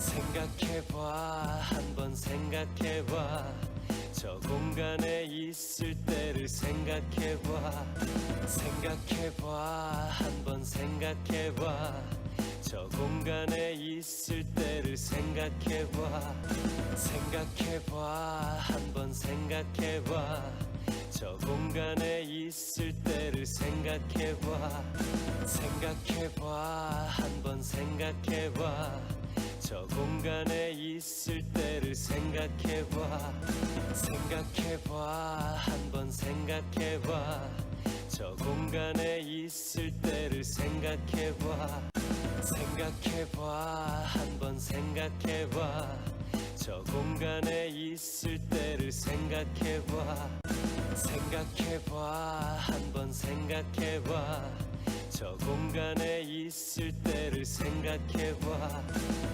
생각해봐, 한번 생각해봐. 저 공간에 있을 때를 생각해봐. 생각해봐, 한번 생각해봐. 저 공간에 있을 때를 생각해봐. 생각해봐, 한번 생각해봐. 저 공간에 있을 때를 생각해봐. 생각해봐, 한번 생각해봐. 저 공간에 있을 때를 생각해봐. 생각해봐, 한번 생각해봐. 저 공간에 있을 때를 생각해봐. 생각해봐, 한번 생각해봐. 저 공간에 있을 때를 생각해봐. 생각해봐, 한번 생각해봐. 저 공간에 있을 때를 생각해봐.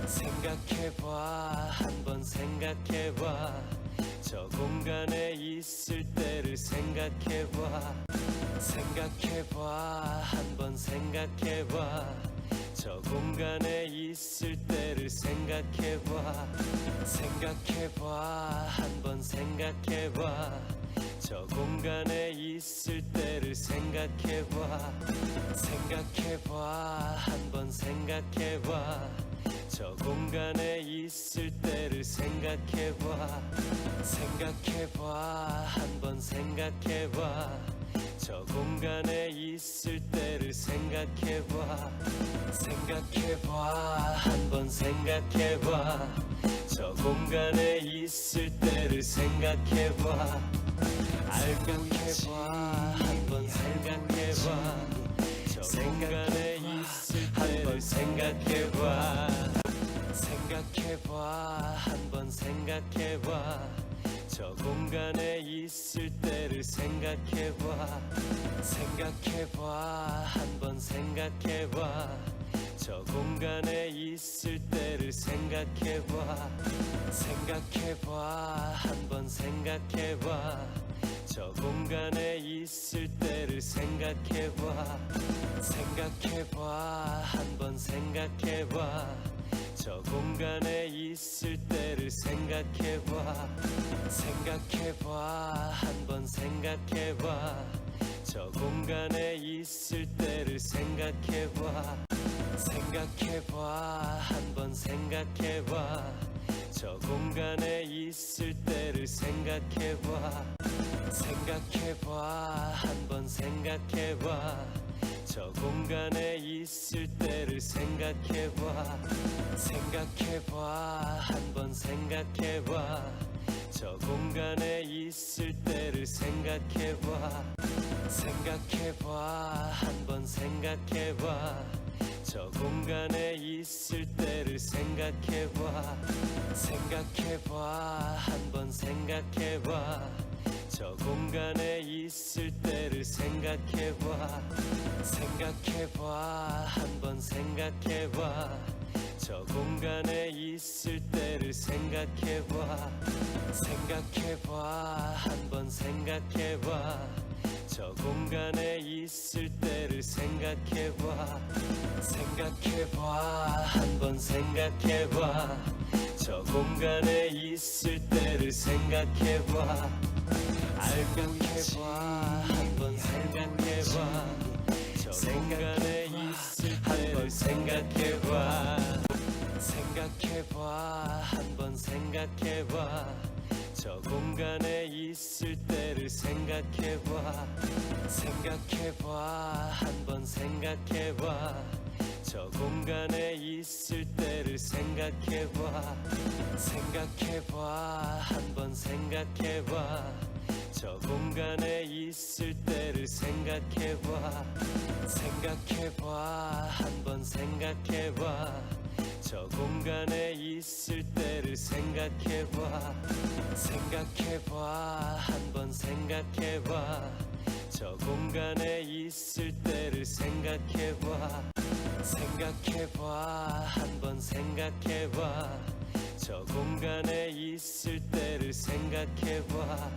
생각해봐, 한번 생각해봐. 저 공간에 있을 때를 생각해봐. 생각해봐, 한번 생각해봐. 저 공간에 있을 때를 생각해봐. 생각해봐, 한번 생각해봐. 저 공간에 있을 때를 생각해봐. 생각해봐, 한번 생각해봐. 저 공간에 있을 때를 생각해봐. 생각해봐, 한번 생각해봐. 저 공간에 있을 때를 생각해봐. 생각해봐, 한번 생각해봐. 저 공간에 있을 때를 생각해봐. 알고 해봐, 한번 생각해봐. 저 공간에 있을 때를 생각해봐. 생각해봐, 한번 생각해봐. 저 공간에 있을 때를 생각해봐. 생각해봐, 한번 생각해봐. 저 공간에 있을 때를 생각해봐. 생각해봐, 한번 생각해봐. 저 공간에 있을 때를 생각해봐. 생각해봐, 한번 생각해봐. 저 공간에 있을 때를 생각해봐. 생각해봐, 한번 생각해봐. 저 공간에 있을 때를 생각해봐. 생각해봐, 한번 생각해봐. 저 공간에 있을 때를 생각해봐. 생각해봐, 한번 생각해봐. 저 공간에 있을 때를 생각해봐. 생각해봐, 한번 생각해봐. 저 공간에 있을 때를 생각해봐. 생각해봐, 한번 생각해봐. 저 공간에 있을 때를 생각해봐. 생각해봐, 한번 생각해봐. 저 공간에 있을 때를 생각해봐. 생각해봐, 한번 생각해봐. 저 공간에 있을 때를 생각해봐. 생각해봐, 한번 생각해봐. 저 공간에 있을 때를 생각해봐. 생각해봐, 한번 생각해봐. 저 공간에 있을 때를 생각해봐. 알고 해봐, 한번 생각해봐. 저 공간에 있을 때를 생각해봐. 생각해봐, 한번 생각해봐. 저 공간에 있을 때를 생각해봐. 생각해봐, 한번 생각해봐. 저 공간에 있을 때를 생각해봐. 생각해봐, 한번 생각해봐. 저 공간에 있을 때를 생각해봐. 생각해봐, 한번 생각해봐. 저 공간에 있을 때를 생각해봐. 생각해봐, 한번 생각해봐. 저 공간에 있을 때를 생각해봐. 생각해봐, 한번 생각해봐. 저 공간에 있을 때를 생각해봐.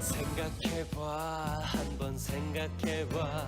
생각해봐, 한번 생각해봐.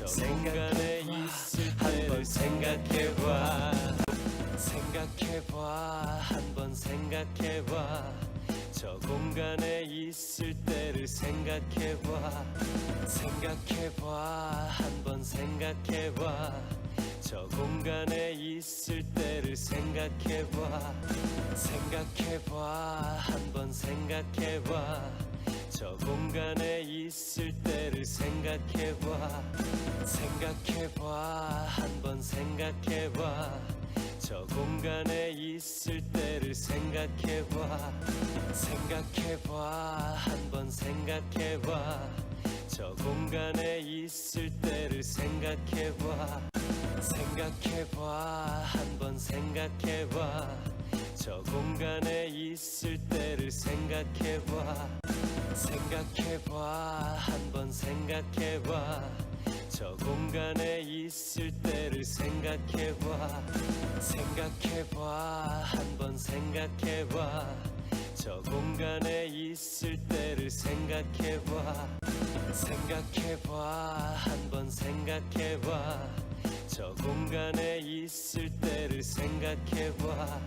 저 공간에 있을 때를 생각해봐. 생각해봐. 한번 생각해봐. 저 공간에 있을 때를 생각해봐. 생각해봐. 한번 생각해봐. 저 공간에 있을 때를 생각해봐. 생각해봐. 한번 생각해봐. 저 공간에 있을 때를 생각해봐. 생각해봐. 한번 생각해봐. 저 공간에 있을 때를 생각해봐. 생각해봐. 한번 생각해봐. 저 공간에 있을 때를 생각해봐. 생각해봐. 한번 생각해봐. 저 공간에 있을 때를 생각해봐. 생각해봐. 한번 생각해봐. 저 공간에 있을 때를 생각해봐. 생각해봐. 한번 생각해봐. 저 공간에 있을 때를 생각해봐. 생각해봐. 한번 생각해봐. 저 공간에 있을 때를 생각해봐.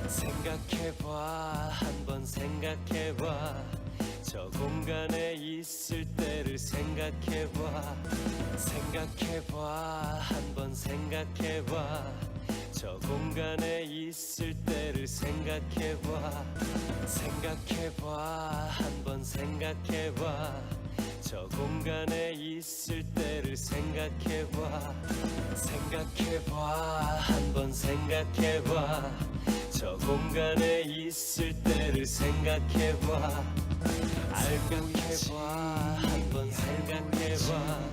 생각해봐. 한번 생각해봐. 저 공간에 있을 때를 생각해봐. 생각해봐. 한번 생각해봐. 저 공간에 있을 때를 생각해봐. 생각해봐. 한번 생각해봐. 저 공간에 있을 때를 생각해봐. 생각해봐. 한번 생각해봐. 저 공간에 있을 때를 생각해봐. 알고 있지. 한번 생각해봐.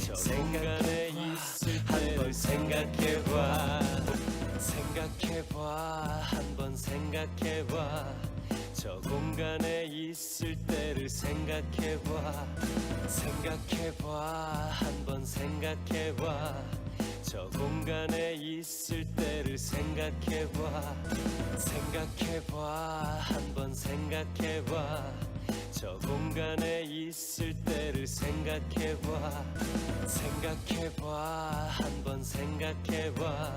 저 공간에 있을 때를 생각해봐. 생각해봐. 한번 생각해봐. 저 공간에 있을 때를 생각해봐. 생각해봐. 한번 생각해봐. 저 공간에 있을 때를 생각해봐. 생각해봐. 한번 생각해봐. 저 공간에 있을 때를 생각해봐. 생각해봐. 한번 생각해봐.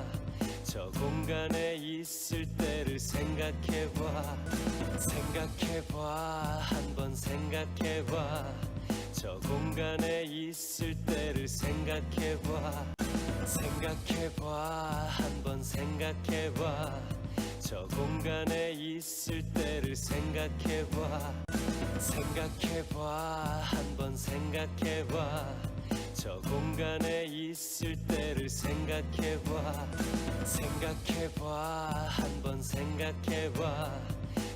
저 공간에 있을 때를 생각해봐. 생각해봐. 한번 생각해봐. 저 공간에 있을 때를 생각해봐. 생각해봐. 한번 생각해봐. 저 공간에 있을 때를 생각해봐. 생각해봐. 한번 생각해봐. 저 공간에 있을 때를 생각해봐. 생각해봐. 한번 생각해봐.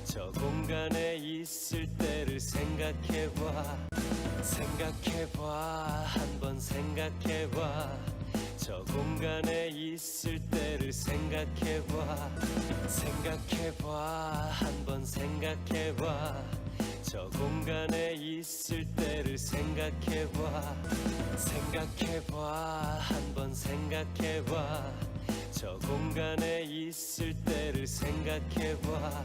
저 공간에 있을 때를 생각해봐. 생각해봐. 한번 생각해봐. 저 공간에 있을 때를 생각해봐. 생각해봐. 한번 생각해봐. 저 공간에 있을 때를 생각해봐. 생각해봐. 한번 생각해봐. 저 공간에 있을 때를 생각해봐.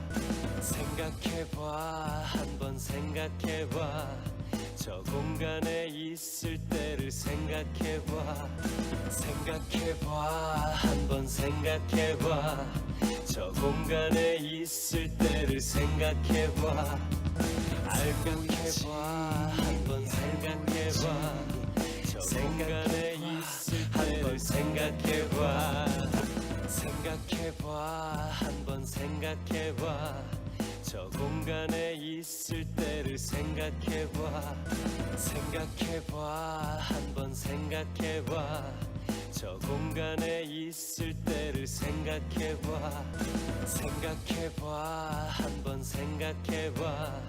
생각해봐. 한번 생각해봐. 저 공간에 있을 때를 생각해봐. 생각해봐. 한번 생각해봐. 저 공간에 있을 때를 생각해봐. 알고 있지. 한번 생각해봐. 저 공간에 있을 때를 생각해봐. 생각해봐. 한번 생각해봐. 저 공간에 있을 때를 생각해봐. 생각해봐. 한번 생각해봐. 저 공간에 있을 때를 생각해봐. 생각해봐. 한번 생각해봐.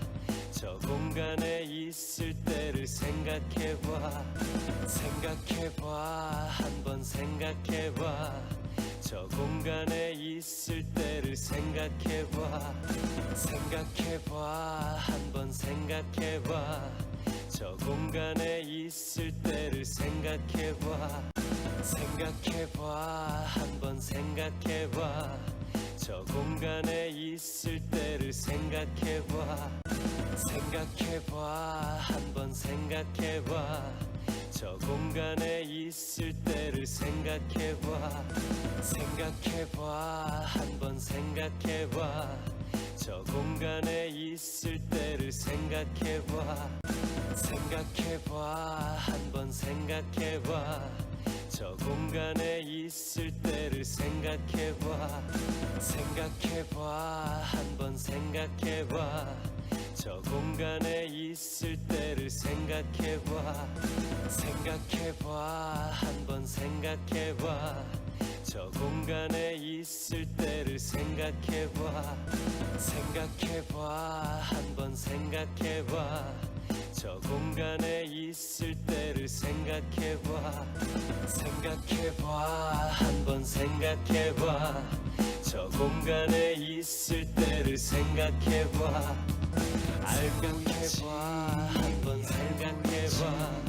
저 공간에 있을 때를 생각해봐. 생각해봐. 한번 생각해봐. 저 공간에 있을 때를 생각해봐. 생각해봐. 한번 생각해봐. 저 공간에 있을 때를 생각해봐. 생각해봐. 한번 생각해봐. 저 공간에 있을 때를 생각해봐. 생각해봐. 한번 생각해봐. 저 공간에 있을 때를 생각해봐. 생각해봐. 한번 생각해봐. 저 공간에 있을 때를 생각해봐. 생각해봐. 한번 생각해봐. 저 공간에 있을 때를 생각해봐. 생각해봐. 한번 생각해봐. 저 공간에 있을 때를 생각해봐. 생각해봐. 한번 생각해봐. 저 공간에 있을 때를 생각해봐. 생각해봐. 한번 생각해봐. 저 공간에 있을 때를 생각해봐. 생각해봐. 한번 생각해봐. 저 공간에 있을 때를 생각해봐. 알고 해봐. 한번 생각해봐.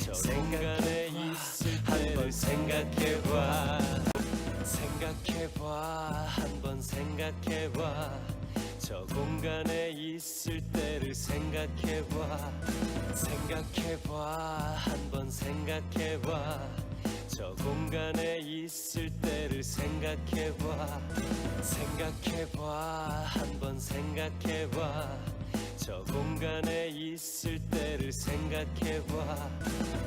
저 공간에 있을 때를 생각해봐. 생각해봐. 한번 생각해봐. 저 공간에 있을 때를 생각해봐. 생각해봐. 한번 생각해봐. 저 공간에 있을 때를 생각해봐. 생각해봐. 한번 생각해봐. 저 공간에 있을 때를 생각해봐.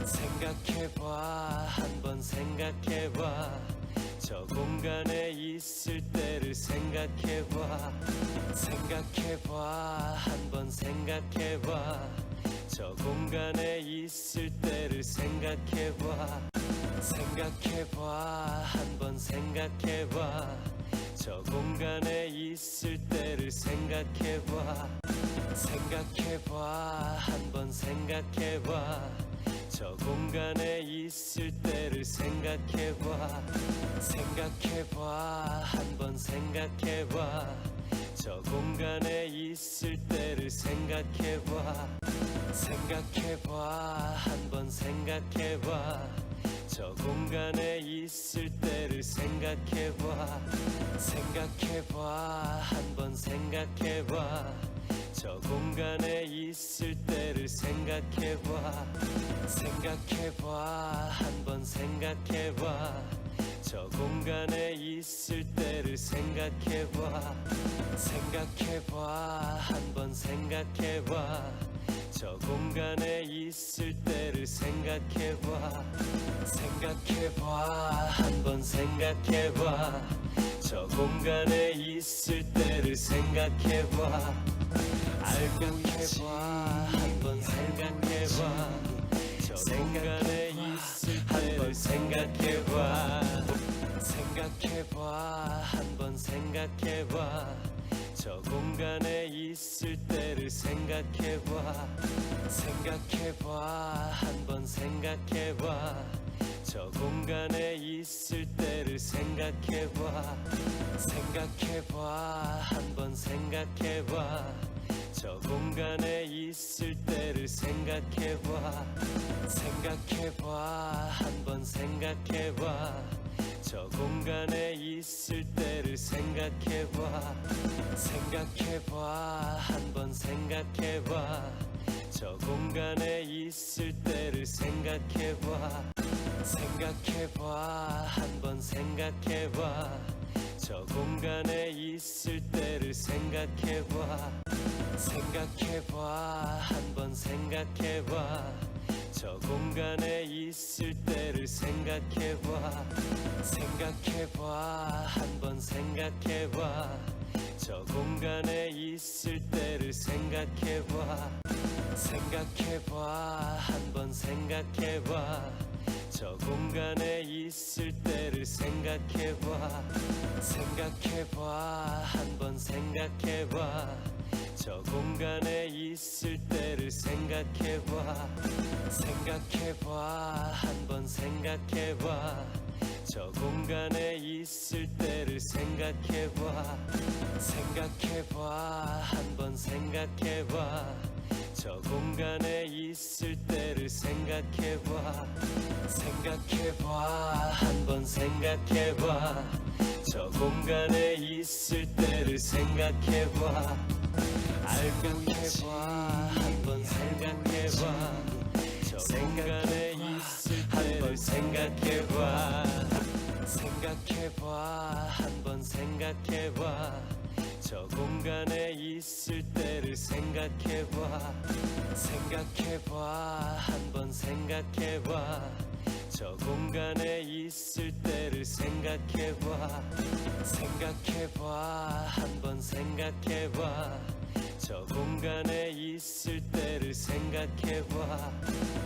생각해봐. 한번 생각해봐. 저 공간에 있을 때를 생각해봐. 생각해봐. 한번 생각해봐. 저 공간에 있을 때를 생각해봐. 생각해봐. 한번 생각해봐. 저 공간에 있을 때를 생각해봐. 생각해봐. 한번 생각해봐. 저 공간에 있을 때를 생각해봐. 생각해봐. 한번 생각해봐. 저 공간에 있을 때를 생각해봐. 생각해봐. 한번 생각해봐. 저 공간에 있을 때를 생각해봐. 생각해봐. 한번 생각해봐. 저 공간에 있을 때를 생각해봐. 생각해봐. 한번 생각해봐. 저 공간에 있을 때를 생각해봐. 생각해봐. 한번 생각해봐. 저 공간에 있을 때를 생각해봐. 생각해봐. 한번 생각해봐. 저 공간에 있을 때를 생각해봐. 알고 해봐. 한번 생각해봐. 저 공간에 있을 때를 생각해봐. 생각해봐. 한번 생각해봐. 저 공간에 있을 때를 생각해봐. 생각해봐. 한번 생각해봐. 저 공간에 있을 때를 생각해봐. 생각해봐. 한번 생각해봐. 저 공간에 있을 때를 생각해봐. 생각해봐. 한번 생각해봐. 저 공간에 있을 때를 생각해봐. 생각해봐. 한번 생각해봐. 저 공간에 있을 때를 생각해봐. 생각해봐. 한번 생각해봐. 저 공간에 있을 때를 생각해봐. 생각해봐. 한번 생각해봐. 저 공간에 있을 때를 생각해봐. 생각해봐. 한번 생각해봐. 저 공간에 있을 때를 생각해봐. 생각해봐. 한번 생각해봐. 저 공간에 있을 때를 생각해봐. 생각해봐. 한번 생각해봐. 저 공간에 있을 때를 생각해봐. 생각해봐. 한번 생각해봐. 저 공간에 있을 때를 생각해봐. 생각해봐. 한번 생각해봐. 저 공간에 있을 때를 생각해봐. 생각해봐. 한번 생각해봐. 저 공간에 있을 때를 생각해봐. 알고 해봐. 한번 생각해봐. 저 공간에 있을 때를 생각해봐. 생각해봐. 한번 생각해봐. 저 공간에 있을 때를 생각해봐. 생각해봐. 한번 생각해봐. 저 공간에 있을 때를 생각해봐. 생각해봐. 한번 생각해봐. 저 공간에 있을 때를 생각해봐.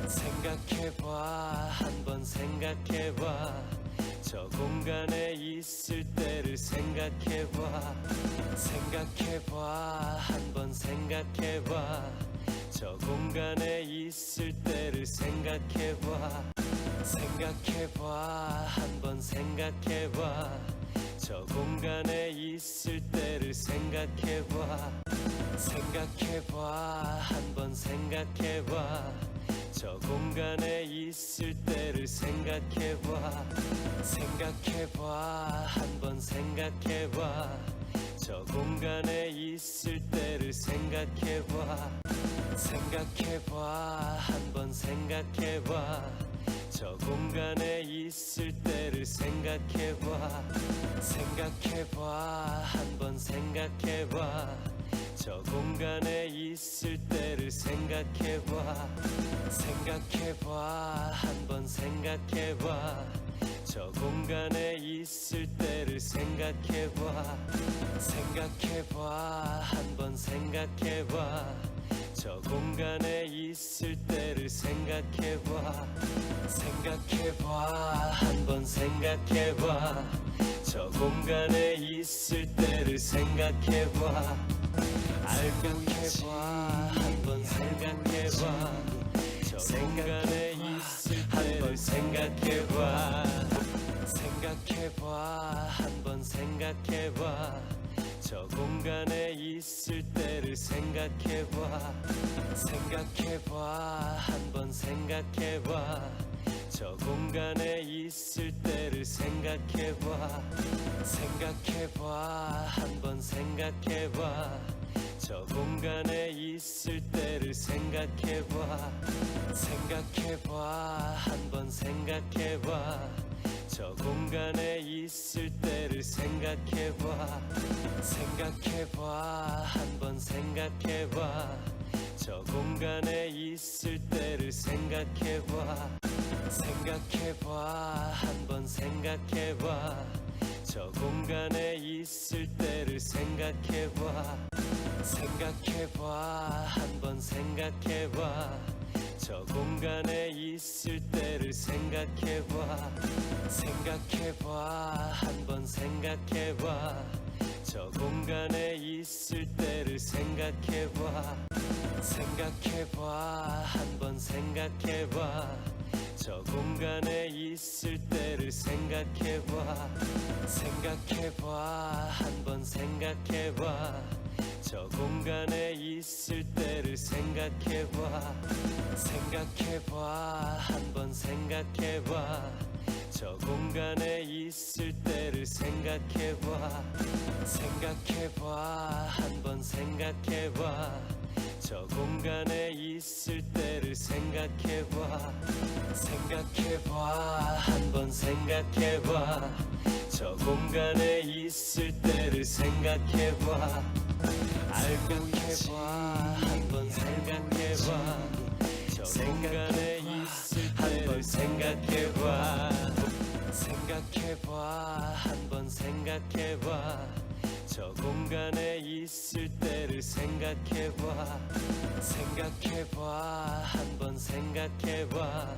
생각해봐. 한번 생각해봐. 저 공간에 있을 때를 생각해봐. 생각해봐. 한번 생각해봐. 저 공간에 있을 때를 생각해봐. 생각해봐. 한번 생각해봐. 저 공간에 있을 때를 생각해봐. 생각해봐. 한번 생각해봐. 저 공간에 있을 때를 생각해봐. 생각해봐. 한번 생각해봐. 저 공간에 있을 때를 생각해봐. 생각해봐. 한번 생각해봐. 저 공간에 있을 때를 생각해봐. 생각해봐. 한번 생각해봐. 저 공간에 있을 때를 생각해봐. 생각해봐. 한번 생각해봐. 저 공간에 있을 때를 생각해봐. 생각해봐. 한번 생각해봐. 저 공간에 있을 때를 생각해봐. 생각해봐. 한번 생각해봐. 저 공간에 있을 때를 생각해봐. 알고 해봐. 한번 생각해봐. 저 공간에 있을 때를 생각해봐. 생각해봐. 한번 생각해봐. 저 공간에 있을 때를 생각해봐. 생각해봐. 한번 생각해봐. 저 공간에 있을 때를 생각해봐. 생각해봐. 한번 생각해봐. 저 공간에 있을 때를 생각해봐. 생각해봐. 한번 생각해봐. 저 공간에 있을 때를 생각해봐. 생각해봐. 한번 생각해봐. 저 공간에 있을 때를 생각해봐. 생각해봐. 한번 생각해봐. 저 공간에 있을 때를 생각해봐. 생각해봐. 한번 생각해봐. 저 공간에 있을 때를 생각해봐. 생각해봐. 한번 생각해봐. 저 공간에 있을 때를 생각해봐. 생각해봐. 한번 생각해봐. 저 공간에 있을 때를 생각해봐. 생각해봐. 한번 생각해봐. 저 공간에 있을 때를 생각해봐. 생각해봐. 한번 생각해봐. 저 공간에 있을 때를 생각해봐. 생각해봐. 한번 생각해봐. 저 공간에 있을 때를 생각해봐. 생각해봐. 한번 생각해봐. 저 공간에 있을 때를 생각해봐. 알고 해봐. 한번 생각해봐. 저 공간에 있을 때를 생각해봐. 생각해봐. 한번 생각해봐. 저 공간에 있을 때를 생각해봐. 생각해봐. 한번 생각해봐.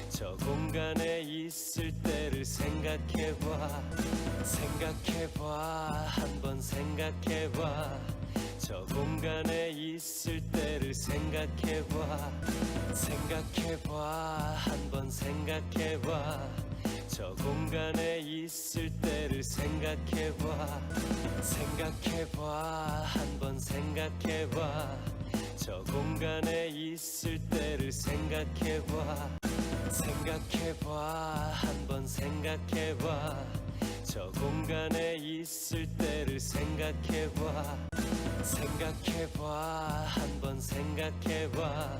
저 공간에 있을 때를 생각해봐. 생각해봐. 한번 생각해봐. 저 공간에 있을 때를 생각해봐. 생각해봐. 한번 생각해봐. 저 공간에 있을 때를 생각해봐. 생각해봐. 한번 생각해봐. 저 공간에 있을 때를 생각해봐. 생각해봐. 한번 생각해봐. 저 공간에 있을 때를 생각해봐. 생각해봐. 한번 생각해봐.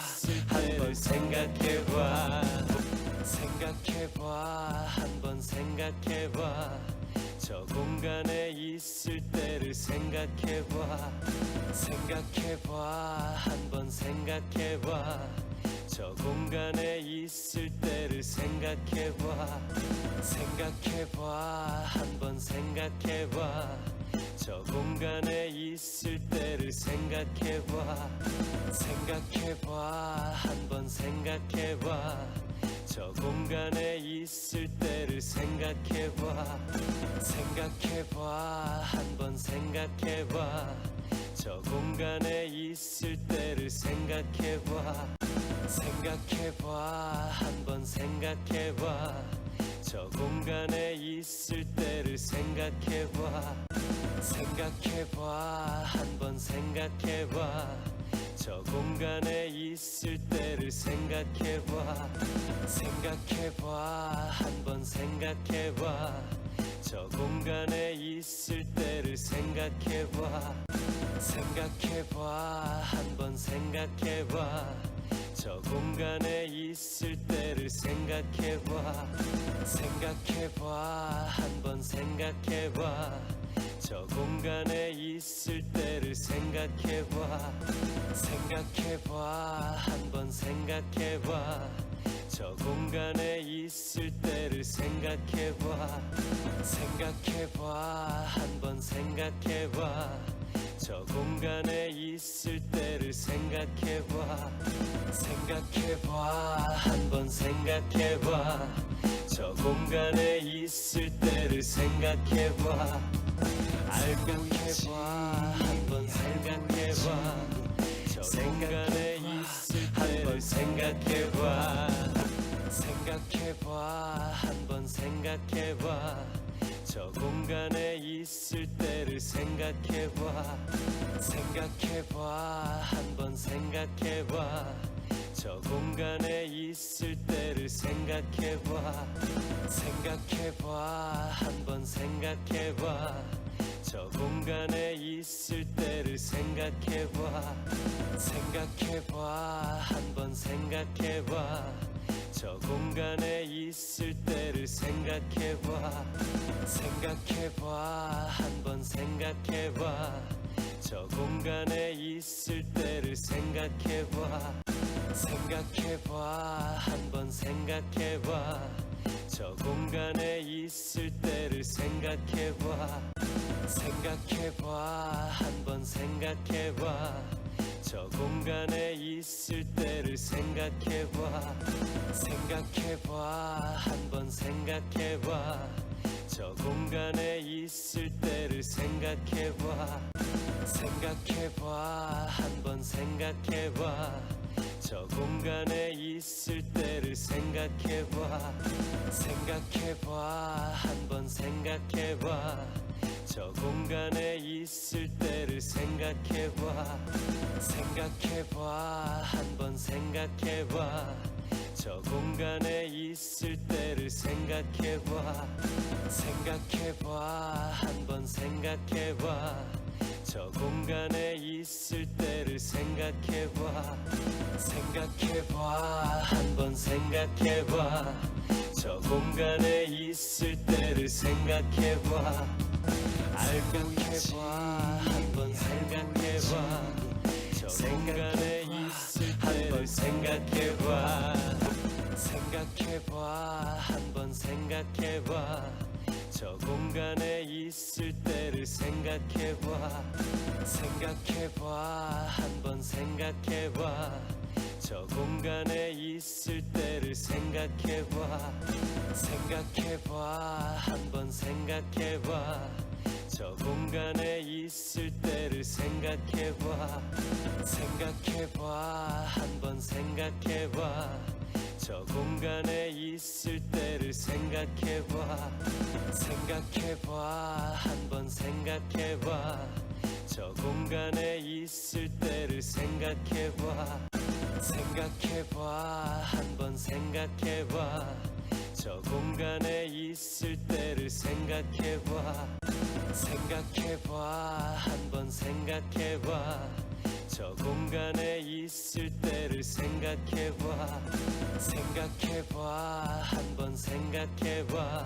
생각해봐 생각해봐 한번 생각해봐 저 공간에 있을 때를 생각해봐 생각해봐 한번 생각해봐 저 공간에 있을 때를 생각해봐 생각해봐 한번 생각해봐 저 공간에 있을 때를 생각해봐 생각해봐 한번 생각해봐 저 공간에 있을 때를 생각해봐 생각해봐 한번 생각해봐 저 공간에 있을 때를 생각해봐 생각해봐 한번 생각해봐 저 공간에 있을 때를 생각해봐 생각해봐 한번 생각해봐 저 공간에 있을 때를 생각해봐 생각해봐 한번 생각해봐 저 공간에 있을 때를 생각해봐 생각해봐 한번 생각해봐 저 공간에 있을 때를 생각해봐 생각해봐 한번 생각해봐 저 공간에 있을 때를 생각해봐 생각해봐 한번 생각해봐 저 공간에 있을 때를 생각해봐 생각해봐 한번 생각해봐 저 공간에 있을 때를 생각해봐 알고 있지 한번 생각해봐 저 공간에 있을 때를 생각해봐 생각해봐 한번 생각해봐 저 공간에 있을 때를 생각해봐 생각해봐 한번 생각해봐 저 공간에 있을 때를 생각해봐 생각해봐 한번 생각해봐 저 공간에 있을 때를 생각해봐 생각해봐 한번 생각해봐 저 공간에 있을 때를 생각해봐 생각해봐 한번 생각해봐 저 공간에 있을 때를 생각해봐 생각해봐 한번 생각해봐 저 공간에 있을 때를 생각해봐 생각해봐 한번 생각해봐 저 공간에 있을 때를 생각해봐 생각해봐 한번 생각해봐 저 공간에 있을 때를 생각해봐 생각해봐 한번 생각해봐 저 공간에 있을 때를 생각해봐 생각해봐 한번 생각해봐 저 공간에 있을 때를 생각해봐 생각해봐 한번 생각해봐 저 공간에 있을 때를 생각해봐 생각해봐 한번 생각해봐 저 공간에 있을 때를 생각해봐 생각해봐 한번 생각해봐 저 공간에 있을 때를 생각해봐 알고 있지 한번 생각해봐 저 공간에 있을 때를 생각해봐 생각해봐 한번 생각해봐 저 공간에 있을 때를 생각해봐 생각해봐 한번 생각해봐 저 공간에 있을 때를 생각해봐 생각해봐 한번 생각해봐 저 공간에 있을 때를 생각해봐 생각해봐 한번 생각해봐 저 공간에 있을 때를 생각해봐 생각해봐 한번 생각해봐 저 공간에 있을 때를 생각해봐 생각해봐 한번 생각해봐 저 공간에 있을 때를 생각해봐 생각해봐 한번 생각해봐 저 공간에 있을 때를 생각해봐 생각해봐 한번 생각해봐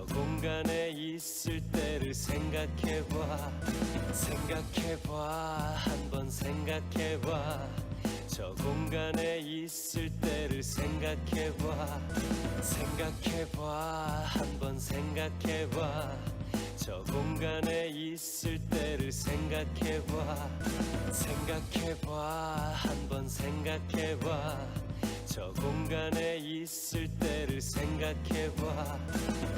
저 공간에 있을 때를 생각해봐. 생각해봐. 한번 생각해봐. 저 공간에 있을 때를 생각해봐. 생각해봐. 한번 생각해봐. 저 공간에 있을 때를 생각해봐. 생각해봐. 한번 생각해봐. 저 공간에 있을 때를 생각해봐.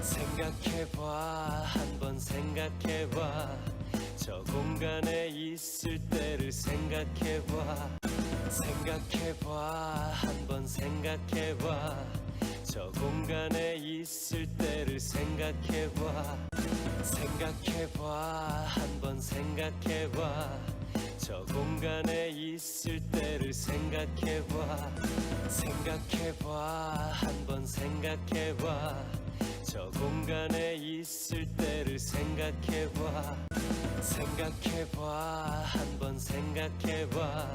생각해봐. 한번 생각해봐. 저 공간에 있을 때를 생각해봐. 생각해봐. 한번 생각해봐. 저 공간에 있을 때를 생각해봐. 생각해봐. 한번 생각해봐. 저 공간에 있을 때를 생각해봐. 생각해봐. 한번 생각해봐. 저 공간에 있을 때를 생각해봐. 생각해봐. 한번 생각해봐.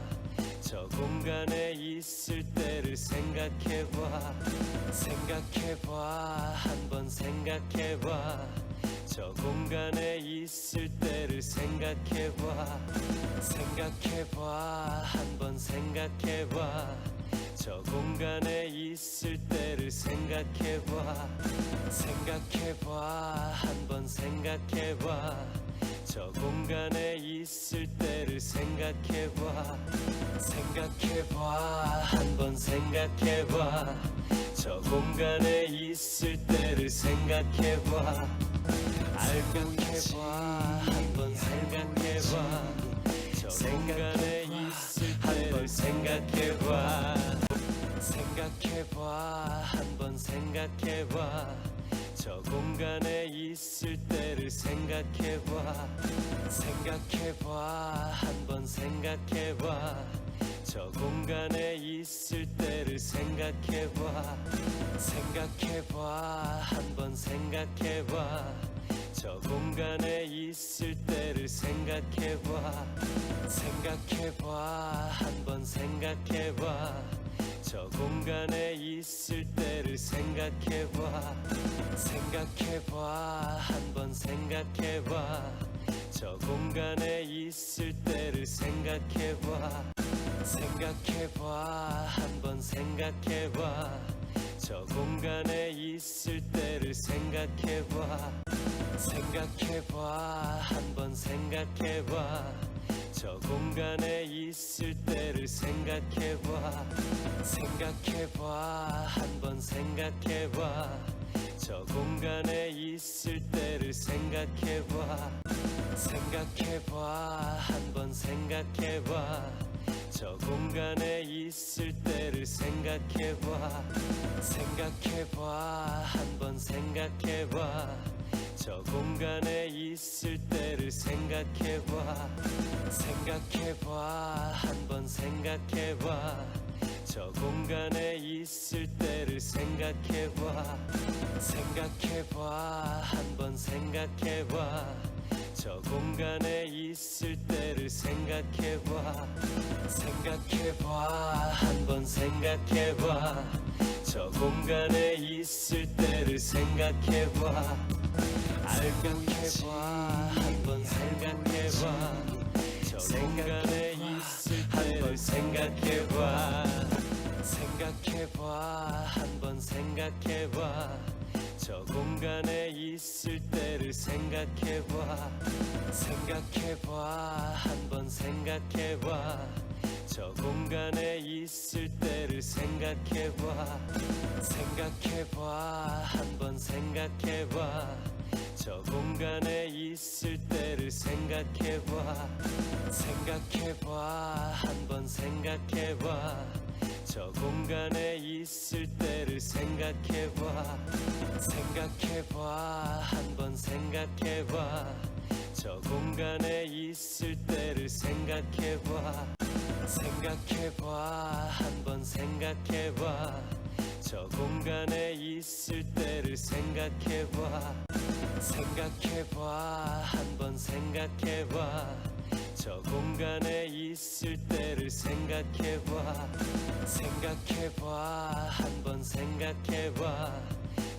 저 공간에 있을 때를 생각해봐. 생각해봐. 한번 생각해봐. 저 공간에 있을 때를 생각해봐. 생각해봐. 한번 생각해봐. 저 공간에 있을 때를 생각해봐. 생각해봐. 한번 생각해봐. 저 공간에 있을 때를 생각해봐. 생각해봐. 한번 생각해봐. 저 공간에 있을 때를 생각해봐. 알고 있지. 한번 생각해봐. 저 공간에 있을 때를 생각해봐. 생각해봐. 한번 생각해봐. 저 공간에 있을 때를 생각해봐. 생각해봐. 한번 생각해봐. 저 공간에 있을 때를 생각해봐. 생각해봐. 한번 생각해봐. 저 공간에 있을 때를 생각해봐. 생각해봐. 한번 생각해봐. 저 공간에 있을 때를 생각해봐. 생각해봐. 한번 생각해봐. 저 공간에 있을 때를 생각해봐. 생각해봐. 한번 생각해봐. 저 공간에 있을 때를 생각해봐. 생각해봐. 한번 생각해봐. 저 공간에 있을 때를 생각해봐. 생각해봐. 한번 생각해봐. 저 공간에 있을 때를 생각해봐. 생각해봐. 한번 생각해봐. 저 공간에 있을 때를 생각해봐. 생각해봐. 한번 생각해봐. 저 공간에 있을 때를 생각해봐. 생각해봐. 한번 생각해봐. 저 공간에 있을 때를 생각해봐. 생각해봐. 한번 생각해봐. 저 공간에 있을 때를 생각해봐. 생각해봐. 한번 생각해봐. 저 공간에 있을 때를 생각해봐. 알고 있지. 한번 생각해봐. 저 공간에 있을 때를 생각해봐. 생각해봐. 한번 생각해봐. 저 공간에 있을 때를 생각해봐. 생각해봐. 한번 생각해봐. 저 공간에 있을 때를 생각해봐. 생각해봐. 한번 생각해봐. 저 공간에 있을 때를 생각해봐. 생각해봐. 한번 생각해봐. 저 공간에 있을 때를 생각해봐. 생각해봐. 한번 생각해봐. 저 공간에 있을 때를 생각해봐. 생각해봐. 한번 생각해봐. 저 공간에 있을 때를 생각해봐. 생각해봐. 한번 생각해봐. 저 공간에 있을 때를 생각해봐. 생각해봐. 한번 생각해봐.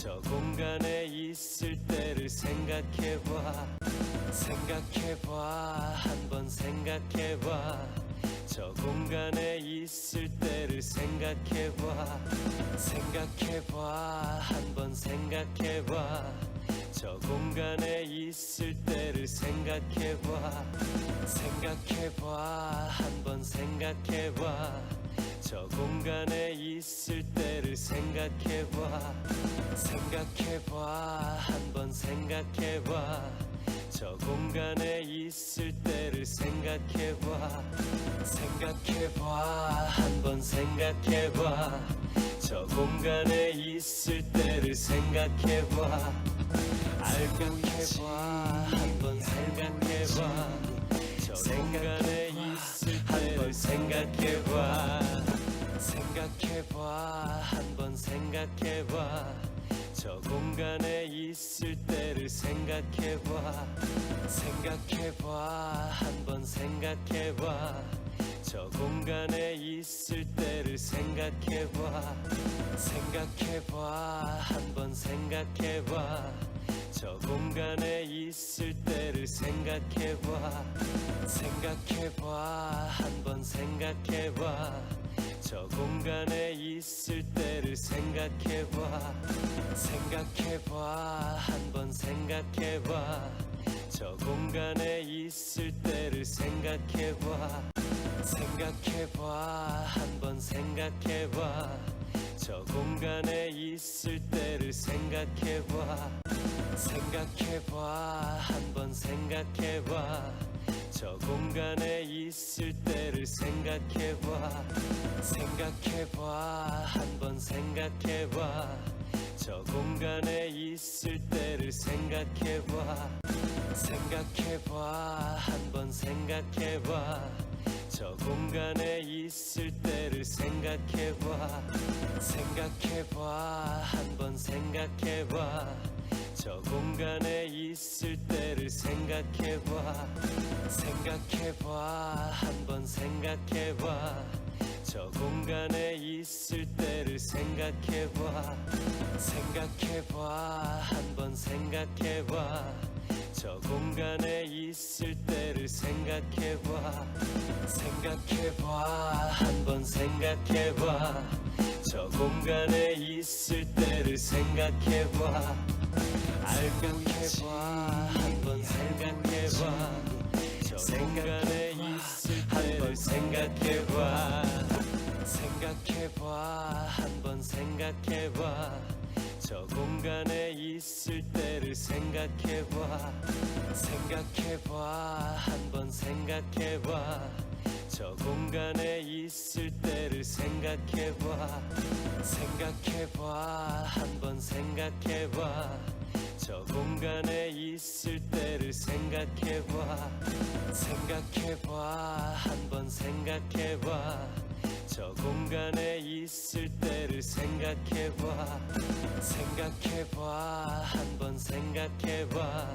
저 공간에 있을 때를 생각해봐. 생각해봐. 한번 생각해봐. 저 공간에 있을 때를 생각해봐. 생각해봐. 한번 생각해봐. 저 공간에 있을 때를 생각해봐. 생각해봐. 한번 생각해봐. 저 공간에 있을 때를 생각해봐. 생각해봐. 한번 생각해봐. 저 공간에 있을 때를 생각해봐. 생각해봐. 한번 생각해봐. 저 공간에 있을 때를 생각해봐. 알고 해봐. 한번 생각해봐. 저 공간에 있을 때를 생각해봐. 생각해봐. 한번 생각해봐. 저 공간에 있을 때를 생각해봐. 생각해봐. 한번 생각해봐. 저 공간에 있을 때를 생각해봐. 생각해봐. 한번 생각해봐. 저 공간에 있을 때를 생각해봐. 생각해봐. 한번 생각해봐. 저 공간에 있을 때를 생각해봐. 생각해봐. 한번 생각해봐. 저 공간에 있을 때를 생각해봐. 생각해봐. 한번 생각해봐. 저 공간에 있을 때를 생각해봐. 생각해봐. 한번 생각해봐. 저 공간에 있을 때를 생각해봐. 생각해봐. 한번 생각해봐. 저 공간에 있을 때를 생각해봐. 생각해봐. 한번 생각해봐. 저 공간에 있을 때를 생각해봐. 생각해봐. 한번 생각해봐. 저 공간에 있을 때를 생각해봐. 생각해봐. 한번 생각해봐. 저 공간에 있을 때를 생각해봐. 생각해봐. 한번 생각해봐. 저 공간에 있을 때를 생각해봐. 생각해봐. 한번 생각해봐. 저 공간에 있을 때를 생각해봐. 알고 해봐. 한번 생각해봐. 저 공간에 있을 때를 생각해봐. 생각해봐. 한번 생각해봐. 저 공간에 있을 때를 생각해봐. 생각해봐. 한번 생각해봐. 저 공간에 있을 때를 생각해봐. 생각해봐. 한번 생각해봐. 저 공간에 있을 때를 생각해봐. 생각해봐. 한번 생각해봐. 저 공간에 있을 때를 생각해봐. 생각해봐. 한번 생각해봐.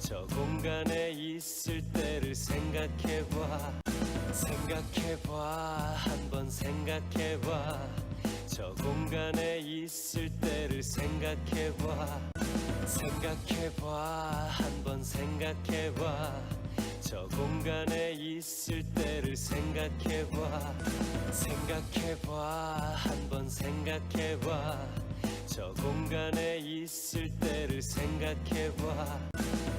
저 공간에 있을 때를 생각해봐. 생각해봐. 한번 생각해봐. 저 공간에 있을 때를 생각해봐. 생각해봐. 한번 생각해봐. 저 공간에 있을 때를 생각해봐. 생각해봐. 한번 생각해봐. 저 공간에 있을 때를 생각해봐.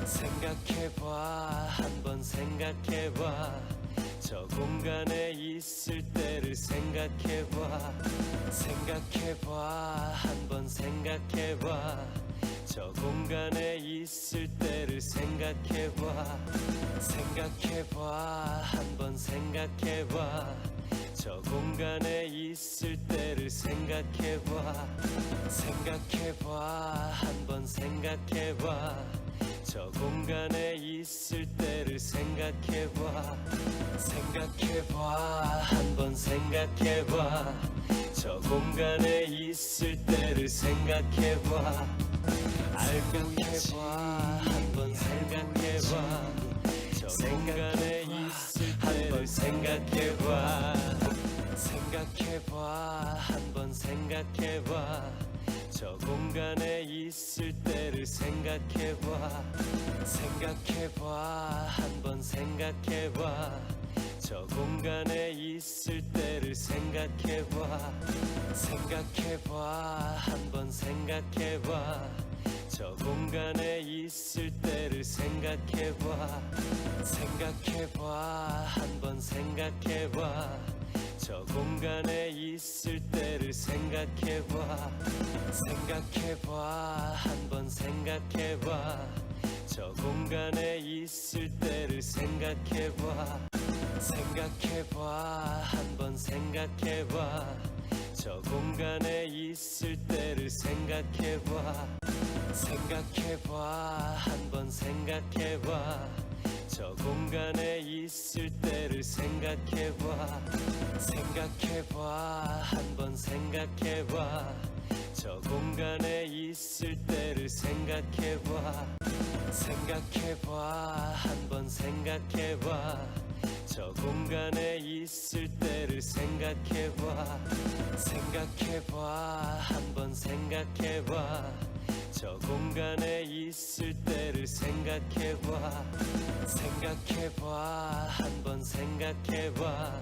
생각해봐. 한번 생각해봐. 저 공간에 있을 때를 생각해봐. 생각해봐. 한번 생각해봐. 저 공간에 있을 때를 생각해봐. 생각해봐. 한번 생각해봐. 저 공간에 있을 때를 생각해봐. 생각해봐. 한번 생각해봐. 저 공간에 있을 때를 생각해봐. 생각해봐. 한번 생각해봐. 저 공간에 있을 때를 생각해봐. 알고 해봐. 한번 생각해봐. 저 공간에 있을 때를 생각해봐. 생각해봐. 한번 생각해봐. 저 공간에 있을 때를 생각해봐. 생각해봐. 한번 생각해봐. 저 공간에 있을 때를 생각해봐. 생각해봐. 한번 생각해봐. 저 공간에 있을 때를 생각해봐. 생각해봐. 한번 생각해봐. 저 공간에 있을 때를 생각해봐. 생각해봐. 한번 생각해봐. 저 공간에 있을 때를 생각해봐. 생각해봐. 한번 생각해봐. 저 공간에 있을 때를 생각해봐. 생각해봐. 한번 생각해봐. 저 공간에 있을 때를 생각해봐. 생각해봐. 한번 생각해봐. 저 공간에 있을 때를 생각해봐. 생각해봐. 한번 생각해봐. 저 공간에 있을 때를 생각해봐. 생각해봐. 한번 생각해봐. 저 공간에 있을 때를 생각해봐. 생각해봐. 한번 생각해봐.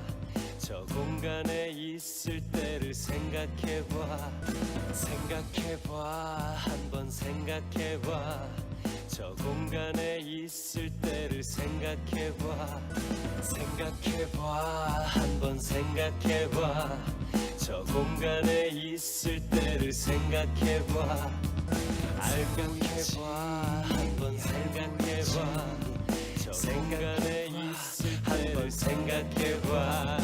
저 공간에 있을 때를 생각해봐. 생각해봐. 한번 생각해봐. 저 공간에 있을 때를 생각해봐. 생각해봐. 한번 생각해봐. 저 공간에 있을 때를 생각해봐. 알고 해봐. 한번 생각해봐. 저 공간에 있을 때를 생각해봐.